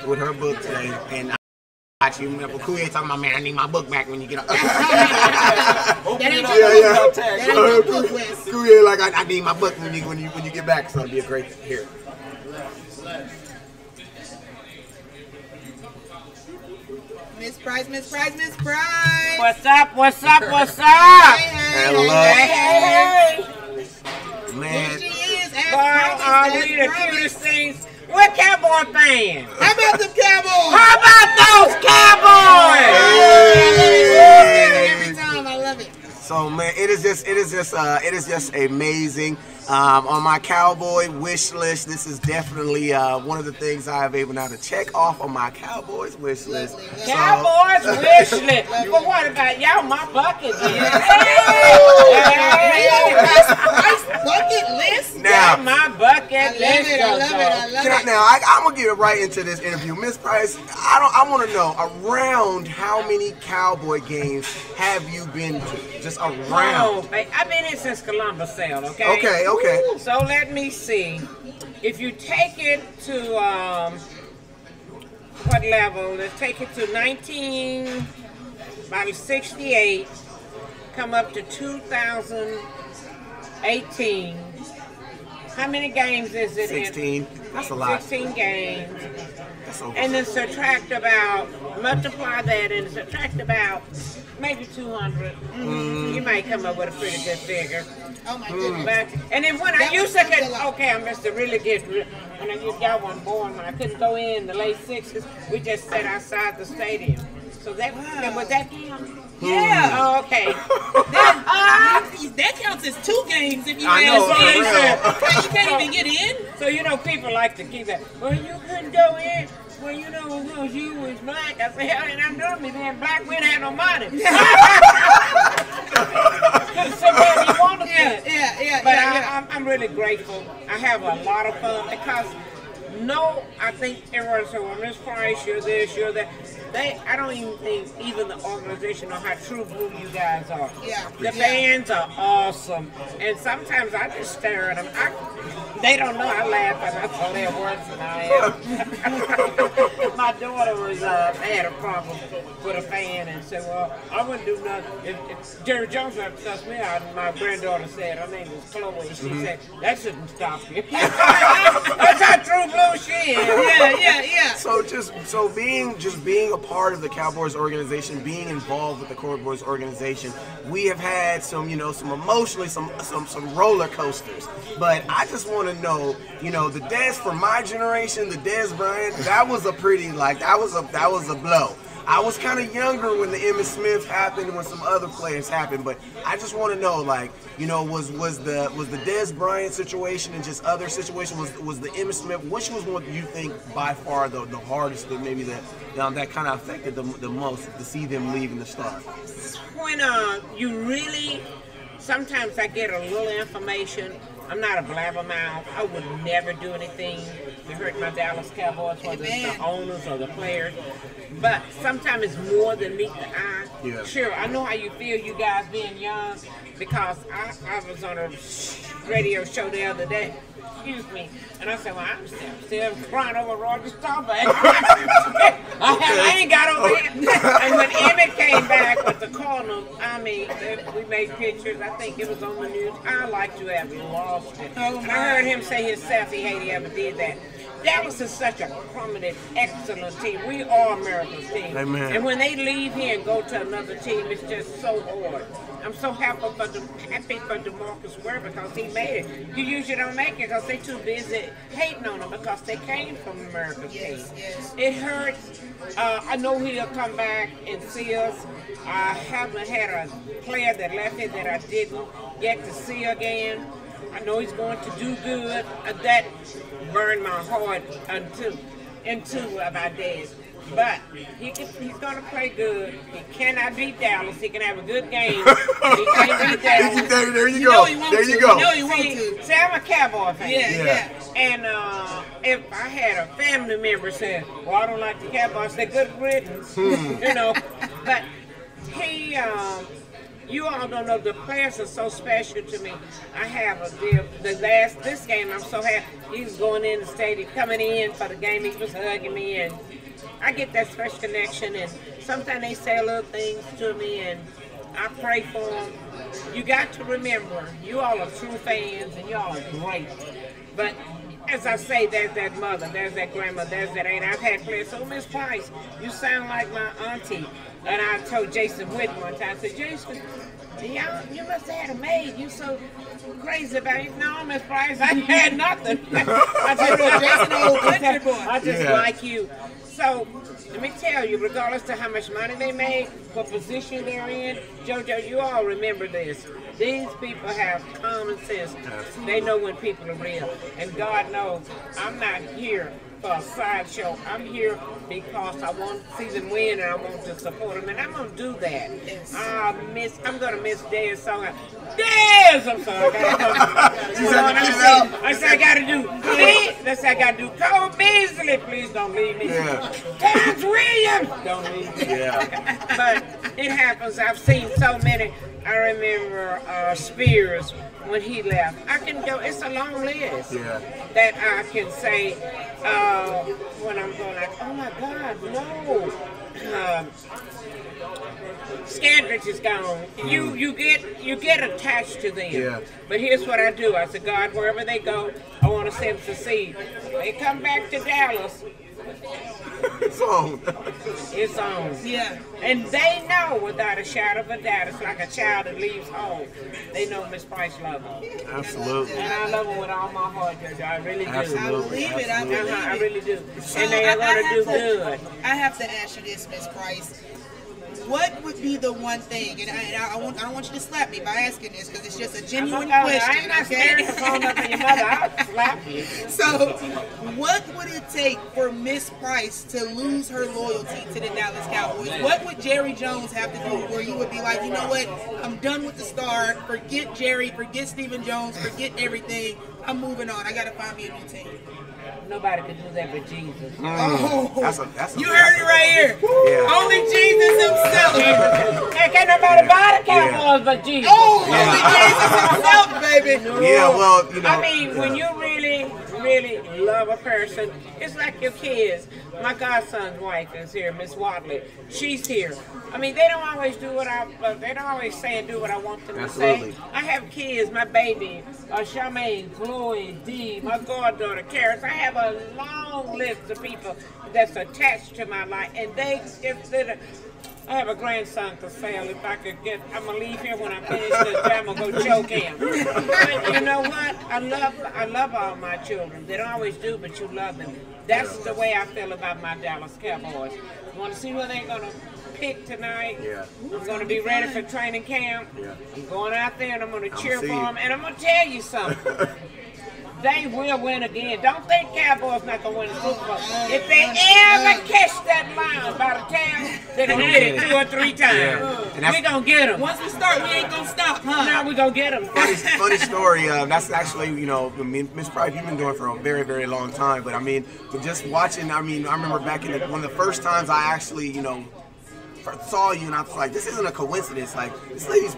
[SPEAKER 1] with her book today. And you remember Kuye talking about, man, I need my book back when you get up.
[SPEAKER 2] That ain't your book, Wes.
[SPEAKER 1] Kuye like, I need my book when you get back. So it'll be a great here.
[SPEAKER 2] Miss Price.
[SPEAKER 5] What's up?
[SPEAKER 2] Hey.
[SPEAKER 1] Man.
[SPEAKER 2] Here she is.
[SPEAKER 5] Boy, are we the cutest things? We're Cowboy fans.
[SPEAKER 2] How about them Cowboys?
[SPEAKER 5] How about those Cowboys?
[SPEAKER 2] Every time, I love it.
[SPEAKER 1] So man, it is just amazing. On my Cowboy wish list, this is definitely one of the things I have able now to check off on my Cowboys wish list.
[SPEAKER 5] Cowboys wish list. But what about y'all? My bucket list.
[SPEAKER 2] Bucket list?
[SPEAKER 1] Now,
[SPEAKER 5] my bucket list.
[SPEAKER 2] I love it.
[SPEAKER 1] now I'm gonna get right into this interview, Miss Price. I want to know around how many Cowboy games have you been to? Just around.
[SPEAKER 5] Oh, I've been here since Columbus sale. Okay.
[SPEAKER 1] Okay.
[SPEAKER 5] So let me see. If you take it to what level? Let's take it to 1968. Come up to 2018. How many games is it?
[SPEAKER 1] 16. That's a lot.
[SPEAKER 5] 16 games.
[SPEAKER 1] That's over.
[SPEAKER 5] And then multiply that and subtract about maybe 200. You might come up with a pretty good figure.
[SPEAKER 2] Oh my goodness.
[SPEAKER 5] And then when I used to I must have really when y'all weren't born, when I couldn't go in the late 60s, we just sat outside the stadium. So that was that him?
[SPEAKER 2] Yeah.
[SPEAKER 5] Oh, okay.
[SPEAKER 2] That counts as 2 games if you
[SPEAKER 1] I know,
[SPEAKER 2] ask me.
[SPEAKER 1] for real.
[SPEAKER 2] You can't even get in.
[SPEAKER 5] So people like to keep that. Well, you couldn't go in. Well, because you was black. I said, hell, and I'm normally being black. We didn't have no money. Somebody wanted it. But I'm really grateful. I have a lot of fun because I think everyone said, well, Miss Price, you're this, you're that. I don't even think even the organization know how true blue you guys are.
[SPEAKER 2] Yeah.
[SPEAKER 5] The fans are awesome. And sometimes I just stare at them. They don't know I laugh and I saw they're worse than I am. My daughter had a problem with a fan and said, well, I wouldn't do nothing. If Jerry Jones would have cussed me out, my granddaughter said, her name was Chloe, she said, that shouldn't stop you. That's how true blue she is.
[SPEAKER 2] Yeah.
[SPEAKER 1] So being a part of the Cowboys organization, being involved with the Cowboys organization, we have had some emotionally some roller coasters. But I just want to know, the Dez for my generation, the Dez Bryant, that was a pretty that was a blow. I was kind of younger when the Emmitt Smith happened and when some other players happened, but I just want to know, was the Dez Bryant situation and just other situations, was the Emmitt Smith, which was one you think by far the hardest, that maybe that kind of affected the most, to see them leaving the Star?
[SPEAKER 5] When you really, sometimes I get a little information. I'm not a blabbermouth. I would never do anything to hurt my Dallas Cowboys, whether it's the owners or the players. But sometimes it's more than meet the eye.
[SPEAKER 1] Yeah.
[SPEAKER 5] Sure, I know how you feel, you guys being young, because I was on a radio show the other day. Excuse me. And I said, well, I'm still crying over Roger Staubach. I ain't got over it. And when Emmett came back with the Cardinals, we made pictures. I think it was on the news. I like to have lost it. And I heard him say himself he hated he ever did that. Dallas is such a prominent, excellent team. We are America's team.
[SPEAKER 1] Amen.
[SPEAKER 5] And when they leave here and go to another team, it's just so hard. I'm so happy for DeMarcus Ware because he made it. You usually don't make it because they're too busy hating on him because they came from America's team.
[SPEAKER 2] Yes.
[SPEAKER 5] It hurts. I know he'll come back and see us. I haven't had a player that left here that I didn't get to see again. I know he's going to do good. That burned my heart into about Dez. But he's going to play good. He cannot beat Dallas. He can have a good game. He can't beat Dallas.
[SPEAKER 1] There you go. There you go.
[SPEAKER 5] See, I'm a Cowboy fan.
[SPEAKER 2] Yeah.
[SPEAKER 5] And if I had a family member saying, well, I don't like the Cowboys, say good riddance. But he... you all don't know, the players are so special to me. I have a deal. This game, I'm so happy. He was going in the stadium, coming in for the game. He was hugging me, and I get that special connection. And sometimes they say little things to me, and I pray for them. You got to remember, you all are true fans, and you all are great. But as I say, there's that mother, there's that grandma, there's that aunt. I've had players, so Miss Price, you sound like my auntie. And I told Jason Witt one time, I said, Jason, you must have had a maid. You so crazy about it. No, Miss Price, I had nothing. I said, Jason, old country boy. I just like you. So, let me tell you, regardless of how much money they made, what position they're in, JoJo, you all remember this. These people have common sense. They know when people are real. And God knows, I'm not here for a sideshow. I'm here because I want to see them win and I want to support them. And I'm going to do that. I'm going to miss Dez so much. Dez! I'm sorry. I said I got to do Cole Beasley. Please don't leave me. Terrence Williams. Don't leave me. But it happens. I've seen so many. I remember Spears when he left. I can go, it's a long list that I can say when I'm going like, oh my God, no. Scandrich is gone. You get attached to them. But here's what I do. I said, God, wherever they go, I want to see them succeed. They come back to Dallas.
[SPEAKER 1] on.
[SPEAKER 5] It's on.
[SPEAKER 2] Yeah.
[SPEAKER 5] And they know without a shadow of a doubt, it's like a child that leaves home. They know Miss Price loves them.
[SPEAKER 4] Absolutely.
[SPEAKER 5] And I love them with all my heart, Jojo. I really do.
[SPEAKER 4] Absolutely.
[SPEAKER 2] I believe it. I believe it.
[SPEAKER 5] I really do.
[SPEAKER 2] So
[SPEAKER 5] And they are going to do good.
[SPEAKER 2] I have to ask you this, Miss Price. What would be the one thing, and I don't want you to slap me by asking this because it's just a genuine question.
[SPEAKER 5] I'm not scared to phone up to your mother. I'll slap you.
[SPEAKER 2] So, what would it take for Miss Price to lose her loyalty to the Dallas Cowboys? What would Jerry Jones have to do where you would be like, you know what, I'm done with the star. Forget Jerry, forget Stephen Jones, forget everything. I'm moving on. I got to find me a new team.
[SPEAKER 5] Nobody could do that but Jesus.
[SPEAKER 2] Oh,
[SPEAKER 1] That's a
[SPEAKER 2] you heard it right here.
[SPEAKER 1] Yeah.
[SPEAKER 2] Only Jesus himself.
[SPEAKER 5] And can't nobody buy the Cowboys but Jesus.
[SPEAKER 2] Oh, only Jesus himself, baby.
[SPEAKER 1] Yeah, well, you know.
[SPEAKER 5] I mean, when you really, really love a person, it's like your kids. My godson's wife is here, Miss Watley. She's here. I mean, they don't always do what they don't always say and do what I want them to
[SPEAKER 1] Absolutely.
[SPEAKER 5] say. I have kids, my baby, Charmaine, Chloe, Dee, my goddaughter, Karis. I have a long list of people that's attached to my life, and they consider. I have a grandson to sell. If I could get, I'm gonna leave here when I finish this time. I'm gonna go choke him. But you know what? I love all my children. They don't always do, but you love them. That's the way I feel about my Dallas Cowboys. Want to see where they're gonna pick tonight?
[SPEAKER 1] Yeah.
[SPEAKER 5] I'm gonna be ready for training camp.
[SPEAKER 1] Yeah.
[SPEAKER 5] I'm going out there and I'm gonna cheer for
[SPEAKER 1] see you.
[SPEAKER 5] them. And I'm gonna tell you something. They will win again. Don't think Cowboys not gonna win the Super Bowl. If they ever catch that line by the town, they're gonna get it 2 or 3 times.
[SPEAKER 1] And that's-
[SPEAKER 5] We gonna get them.
[SPEAKER 2] Once we start, we ain't gonna stop, huh?
[SPEAKER 5] Now we gonna get them.
[SPEAKER 1] Funny story. That's actually, you know, I mean, Miss Price, you've been doing it for a very, very long time. But I mean, just watching. I mean, I remember back in one of the first times I actually, you know, first saw you, and I was like, this isn't a coincidence. Like, this lady's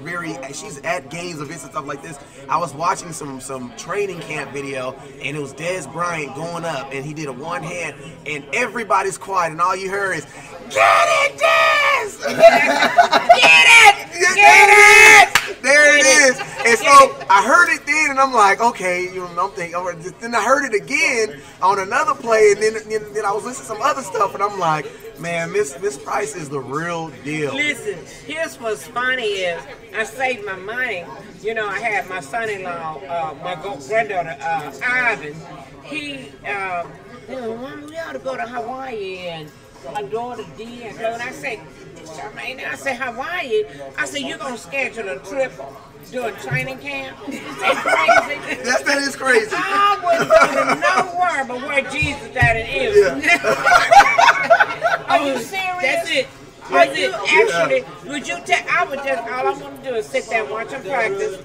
[SPEAKER 1] she's at games, events, and stuff like this. I was watching some training camp video, and it was Dez Bryant going up, and he did a one hand, and everybody's quiet, and all you heard is, "Get it, Dez! Get it! Get it!" There it is. And so I heard it then, and I'm like, okay, you know, I'm thinking. Then I heard it again on another play, and then I was listening to some other stuff, and I'm like, man, Miss Price is the real deal.
[SPEAKER 5] Listen, here's what's funny is I saved my money. You know, I had my son-in-law, my granddaughter, Ivan. He, Mom, we ought to go to Hawaii, and my daughter Dee and Chloe. And I said, Charmaine, I said, Hawaii? I said, you're going to schedule a trip during training camp? Is that crazy?
[SPEAKER 1] Yes, that is crazy.
[SPEAKER 5] I wouldn't go to nowhere but where Jesus died in Israel. Are you serious?
[SPEAKER 2] That's it.
[SPEAKER 5] Are you actually, would you tell, I would just, all I want to do is sit there, watch them practice,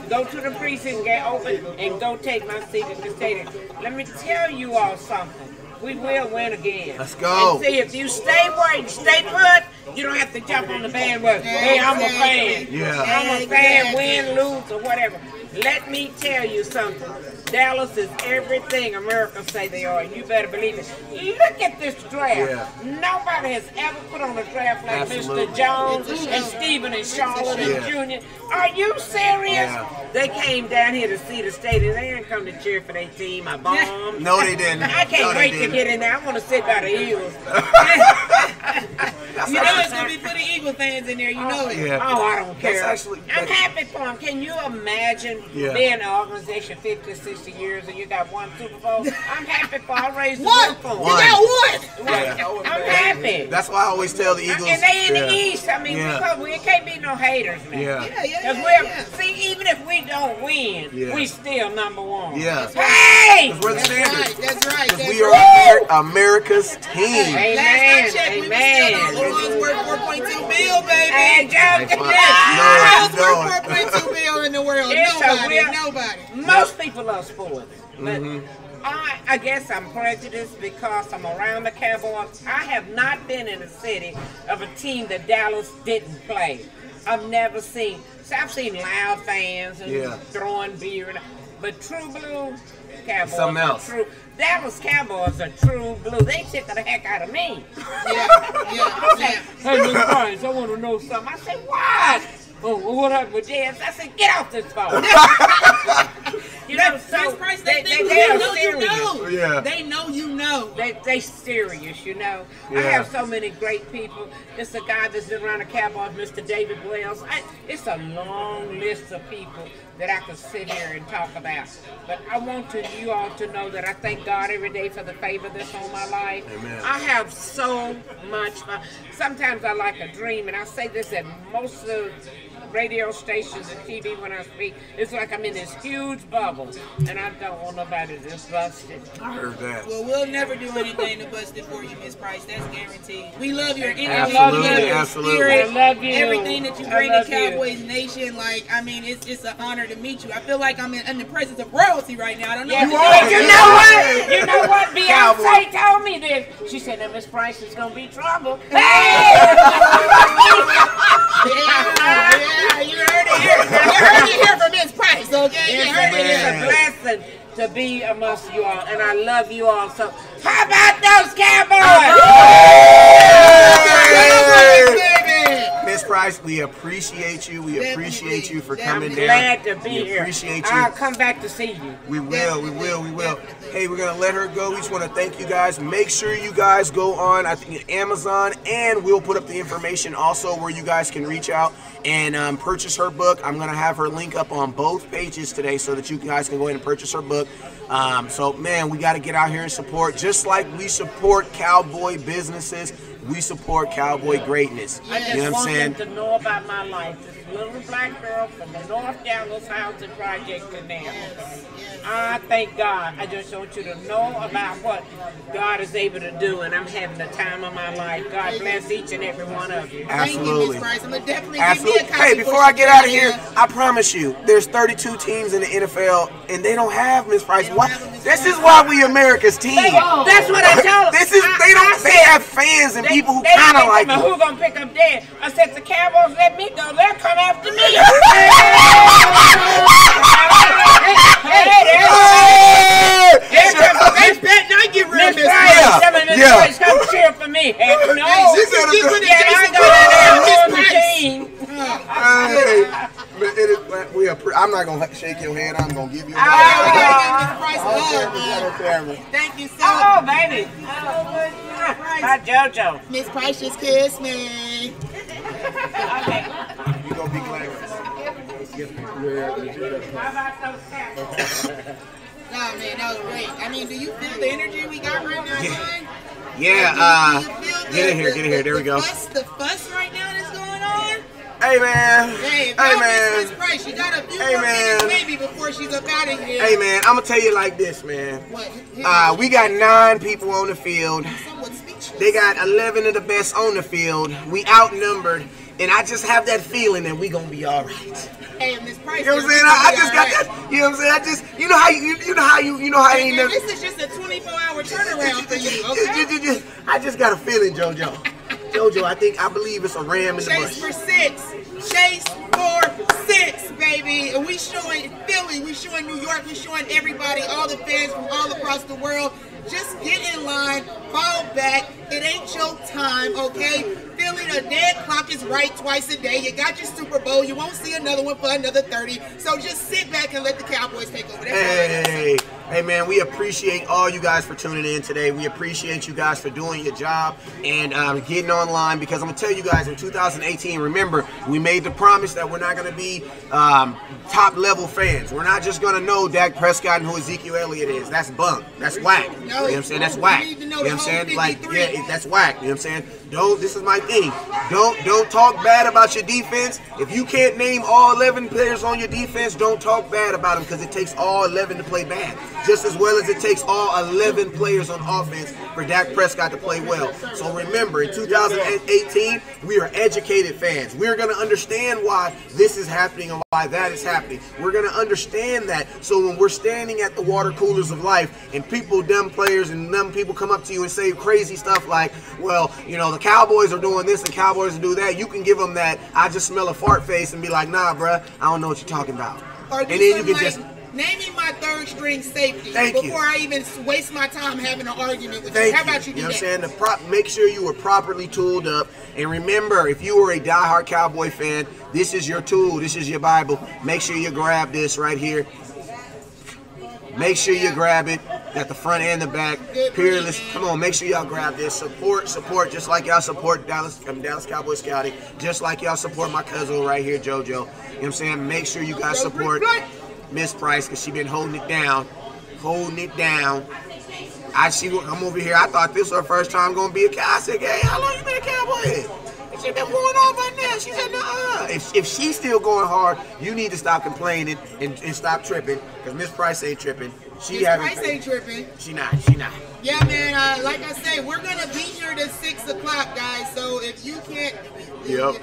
[SPEAKER 5] go to the preseason game open, and go take my seat at the stadium. Let me tell you all something. We will win again.
[SPEAKER 1] Let's go.
[SPEAKER 5] And see, if you stay where you stay put, you don't have to jump on the bandwagon. Hey, I'm a fan.
[SPEAKER 1] Yeah.
[SPEAKER 5] I'm a fan, win, lose, or whatever. Let me tell you something. Dallas is everything Americans say they are. You better believe it. Look at this draft.
[SPEAKER 1] Yeah.
[SPEAKER 5] Nobody has ever put on a draft like
[SPEAKER 1] Absolutely.
[SPEAKER 5] Mr. Jones and Stephen and Charlotte and Junior. Are you serious?
[SPEAKER 1] Yeah.
[SPEAKER 5] They came down here to see the stadium. They didn't come to cheer for their team. I bombed.
[SPEAKER 1] No, they didn't.
[SPEAKER 5] I can't
[SPEAKER 1] No, they
[SPEAKER 5] wait to
[SPEAKER 1] didn't.
[SPEAKER 5] get in there. I want to sit by the Eagles.
[SPEAKER 2] You know it's gonna be for the Eagle fans in there. You know it.
[SPEAKER 1] Yeah.
[SPEAKER 5] Oh, I don't care.
[SPEAKER 1] actually-
[SPEAKER 5] I'm happy for them. Can you imagine
[SPEAKER 1] Yeah.
[SPEAKER 5] being an organization 50, 60 years and you got 1 Super Bowl? I'm happy for I raised the
[SPEAKER 2] What?
[SPEAKER 5] roof for 'em.
[SPEAKER 2] You got what?
[SPEAKER 1] Yeah.
[SPEAKER 5] I'm happy.
[SPEAKER 1] That's why I always tell the Eagles.
[SPEAKER 5] And they in
[SPEAKER 1] yeah.
[SPEAKER 5] the East. I mean,
[SPEAKER 1] Yeah.
[SPEAKER 5] because we can't be no haters, man.
[SPEAKER 1] Yeah.
[SPEAKER 5] Because we're, see, even if we don't win,
[SPEAKER 1] Yeah.
[SPEAKER 5] we still #1.
[SPEAKER 1] Yeah.
[SPEAKER 5] Hey!
[SPEAKER 1] Because we're the
[SPEAKER 2] That's
[SPEAKER 1] standard.
[SPEAKER 2] right. That's right.
[SPEAKER 1] Because
[SPEAKER 2] That's
[SPEAKER 1] we are
[SPEAKER 2] right.
[SPEAKER 1] America's team.
[SPEAKER 5] Amen.
[SPEAKER 2] Last I checked, we were still
[SPEAKER 5] Amen.
[SPEAKER 2] the ones worth 4.2 bill, baby.
[SPEAKER 5] And Joe,
[SPEAKER 1] Fine.
[SPEAKER 2] Who
[SPEAKER 1] No,
[SPEAKER 2] else worth 4.2 bill in the world?
[SPEAKER 5] It's a
[SPEAKER 2] Nobody.
[SPEAKER 5] real-
[SPEAKER 2] Nobody.
[SPEAKER 5] most people love sports, but I guess I'm prejudiced because I'm around the Cowboys. I have not been in a city of a team that Dallas didn't play. I've never seen. So I've seen loud fans and
[SPEAKER 1] Yeah.
[SPEAKER 5] throwing beer, but True Blue Cowboys.
[SPEAKER 1] Something
[SPEAKER 5] are
[SPEAKER 1] else.
[SPEAKER 5] True. Dallas Cowboys are True Blue. They tickle the heck out of me.
[SPEAKER 2] Yeah.
[SPEAKER 5] I said,
[SPEAKER 2] Yeah.
[SPEAKER 5] hey, Miss Price, I want to know something. I said, what? Oh, well, what happened with Jazz? I said, get off this phone. You know, so
[SPEAKER 2] Miss Price,
[SPEAKER 5] they
[SPEAKER 2] they
[SPEAKER 5] are
[SPEAKER 2] know you
[SPEAKER 5] serious.
[SPEAKER 2] know.
[SPEAKER 1] Yeah.
[SPEAKER 2] They know you know. know.
[SPEAKER 5] They serious, you know. I
[SPEAKER 1] Yeah.
[SPEAKER 5] have so many great people. It's a guy that's been around the Cowboys, Mr. David Wells. It's a long list of people that I could sit here and talk about. But I want you all to know that I thank God every day for the favor that's on my life.
[SPEAKER 1] Amen.
[SPEAKER 5] I have so much fun. Sometimes I like a dream, and I say this at most of radio stations and TV when I speak. It's like I'm in this huge bubble, and I don't want nobody to bust it.
[SPEAKER 1] I heard that.
[SPEAKER 2] Well, we'll never do anything to bust it for you, Miss Price. That's guaranteed. We love your energy.
[SPEAKER 1] Absolutely,
[SPEAKER 2] we love your
[SPEAKER 1] absolutely.
[SPEAKER 2] spirit.
[SPEAKER 5] I love you.
[SPEAKER 2] Everything that you
[SPEAKER 5] I
[SPEAKER 2] bring to
[SPEAKER 5] love you.
[SPEAKER 2] Cowboys Nation, like, I mean, it's an honor to meet you. I feel like I'm in the presence of royalty right now. I don't know.
[SPEAKER 5] Yeah,
[SPEAKER 2] if
[SPEAKER 5] but you know what? You know what?
[SPEAKER 1] Cowboy.
[SPEAKER 5] Beyonce told me this. She said that Miss Price is gonna be trouble. Hey!
[SPEAKER 2] Yeah, you heard it here. You heard it here from Miss Price, okay? You heard it
[SPEAKER 5] It's
[SPEAKER 2] here.
[SPEAKER 5] a blessing to be amongst you all, and I love you all. So, how about those Cowboys?
[SPEAKER 1] Miss Price, we appreciate you. We appreciate you for coming
[SPEAKER 5] I'm
[SPEAKER 1] down.
[SPEAKER 5] glad to be
[SPEAKER 1] We
[SPEAKER 5] here.
[SPEAKER 1] appreciate you.
[SPEAKER 5] I'll come back to see you.
[SPEAKER 1] We will. Hey, we're gonna let her go. We just want to thank you guys. Make sure you guys go on, I think, Amazon, and we'll put up the information also where you guys can reach out and purchase her book. I'm gonna have her link up on both pages today so that you guys can go ahead and purchase her book. So man, we got to get out here and support, just like we support cowboy businesses. We support cowboy greatness.
[SPEAKER 5] I just
[SPEAKER 1] You know what I'm
[SPEAKER 5] want
[SPEAKER 1] saying?
[SPEAKER 5] them to know about my life. This little black girl from the North Dallas Housing Project in there. I thank God. I just want you to know about what God is able to do, and I'm having the time of my life. God bless each and every one of you.
[SPEAKER 2] Thank you,
[SPEAKER 1] Absolutely.
[SPEAKER 2] Miss Price. I'm gonna definitely
[SPEAKER 1] Absolutely.
[SPEAKER 2] give me a copy.
[SPEAKER 1] Hey, before I get out of here, I promise you, there's 32 teams in the NFL, and they don't have Miss Price.
[SPEAKER 2] don't
[SPEAKER 1] Why?
[SPEAKER 2] have a Miss
[SPEAKER 1] This
[SPEAKER 2] Price.
[SPEAKER 1] is why we America's team.
[SPEAKER 5] That's what I told them.
[SPEAKER 1] This is they have fans and people who kind of like
[SPEAKER 5] me.
[SPEAKER 1] them.
[SPEAKER 5] Who gonna pick up Dan? I said, the Cowboys let me go. They'll come after me.
[SPEAKER 2] They bet not get rid of
[SPEAKER 5] Miss
[SPEAKER 2] Miss
[SPEAKER 5] Price,
[SPEAKER 2] Price.
[SPEAKER 5] some of Miss
[SPEAKER 1] Yeah.
[SPEAKER 5] Price, come cheer for me. Heck no.
[SPEAKER 1] She said
[SPEAKER 2] Get rid of
[SPEAKER 5] Yeah, I
[SPEAKER 2] Jason
[SPEAKER 5] go in there
[SPEAKER 2] Price.
[SPEAKER 5] and win the team.
[SPEAKER 1] Hey, but I'm not gonna shake your hand. I'm gonna give you.
[SPEAKER 2] Yeah, we gotta give Miss Price a
[SPEAKER 1] Okay,
[SPEAKER 2] hug, man.
[SPEAKER 1] man.
[SPEAKER 2] Thank you so
[SPEAKER 5] Oh,
[SPEAKER 2] much.
[SPEAKER 5] baby. Hi, JoJo.
[SPEAKER 2] Miss Price just kissed me.
[SPEAKER 5] Okay.
[SPEAKER 1] You gonna be glad.
[SPEAKER 5] How about those Cowboys?
[SPEAKER 2] Nah, man, that was great. I mean, do you feel the energy we got right now, man?
[SPEAKER 1] Yeah.
[SPEAKER 2] Do you feel
[SPEAKER 1] Get in here. There we go.
[SPEAKER 2] The fuss right now that's going on.
[SPEAKER 1] Hey man.
[SPEAKER 2] Hey, if
[SPEAKER 1] Hey
[SPEAKER 2] y'all
[SPEAKER 1] man.
[SPEAKER 2] miss Miss Price, she got a few
[SPEAKER 1] Hey,
[SPEAKER 2] more
[SPEAKER 1] man.
[SPEAKER 2] minutes maybe before she's up out of here.
[SPEAKER 1] Hey man, I'm gonna tell you like this, man.
[SPEAKER 2] What?
[SPEAKER 1] We got 9 people on the field.
[SPEAKER 2] Somewhat speechless.
[SPEAKER 1] They got 11 of the best on the field. We outnumbered, and I just have that feeling that we gonna be all right.
[SPEAKER 2] Hey, Miss Price.
[SPEAKER 1] You know what I'm saying? I just got that. You know what I'm saying? I just, you know how ain't never.
[SPEAKER 2] This is just a 24-hour turnaround for you, okay?
[SPEAKER 1] I just got a feeling, JoJo. JoJo, I believe it's a ram in the
[SPEAKER 2] Chase
[SPEAKER 1] bush.
[SPEAKER 2] for 6. Chase for 6, baby. And we showing Philly, we showing New York, we showing everybody, all the fans from all across the world. Just get in line, fall back. It ain't your time, okay? Philly, the dead clock is right twice a day. You got your Super Bowl. You won't see another one for another 30. So just sit back and let the Cowboys take over. That's all I gotta say.
[SPEAKER 1] Hey man, we appreciate all you guys for tuning in today. We appreciate you guys for doing your job and getting online, because I'm gonna tell you guys, in 2018, remember, we made the promise that we're not gonna be top level fans. We're not just gonna know Dak Prescott and who Ezekiel Elliott is. That's bunk. That's whack. You know what I'm saying? That's whack.
[SPEAKER 2] You need to
[SPEAKER 1] You
[SPEAKER 2] know
[SPEAKER 1] know what I'm
[SPEAKER 2] the
[SPEAKER 1] saying?
[SPEAKER 2] whole
[SPEAKER 1] Like,
[SPEAKER 2] 53.
[SPEAKER 1] yeah, that's whack. You know what I'm saying? This is my thing. Don't talk bad about your defense. If you can't name all 11 players on your defense, don't talk bad about them, because it takes all 11 to play bad. Just as well as it takes all 11 players on offense for Dak Prescott to play well. So remember, in 2018, we are educated fans. We're going to understand why this is happening and why that is happening. We're going to understand that. So when we're standing at the water coolers of life and dumb players and dumb people come up to you and say crazy stuff like, well, you know, the Cowboys are doing this and Cowboys do that, you can give them that I just smell a fart face and be like, nah, bruh, I don't know what you're talking about.
[SPEAKER 2] Or
[SPEAKER 1] And
[SPEAKER 2] do
[SPEAKER 1] then you
[SPEAKER 2] something
[SPEAKER 1] can
[SPEAKER 2] like,
[SPEAKER 1] just...
[SPEAKER 2] name me my third string safety
[SPEAKER 1] Thank you.
[SPEAKER 2] before I even waste my time having an argument with
[SPEAKER 1] Thank
[SPEAKER 2] you. How about you do
[SPEAKER 1] know what
[SPEAKER 2] that?
[SPEAKER 1] I'm saying? Make sure you were properly tooled up. And remember, if you are a diehard Cowboy fan, this is your tool. This is your Bible. Make sure you grab this right here. Make sure you grab it. Got the front and the back.
[SPEAKER 2] Good
[SPEAKER 1] Peerless.
[SPEAKER 2] breed, man.
[SPEAKER 1] Come on, make sure y'all grab this. Support, just like y'all support Dallas Cowboy Scouting. Just like y'all support my cousin right here, JoJo. You know what I'm saying? Make sure you guys support Miss Price because she been holding it down. Holding it down. I'm over here. I thought this was her first time gonna be a cow. I said, hey, how long you been a cowboy? And she been going on right now. She said, nuh-uh. If she's still going hard, you need to stop complaining and stop tripping. Because Miss Price ain't tripping.
[SPEAKER 2] Miss Price ain't tripping.
[SPEAKER 1] She not.
[SPEAKER 2] Yeah, man. Like I say, we're gonna be here to 6 o'clock, guys. So if you can't,
[SPEAKER 1] Yep.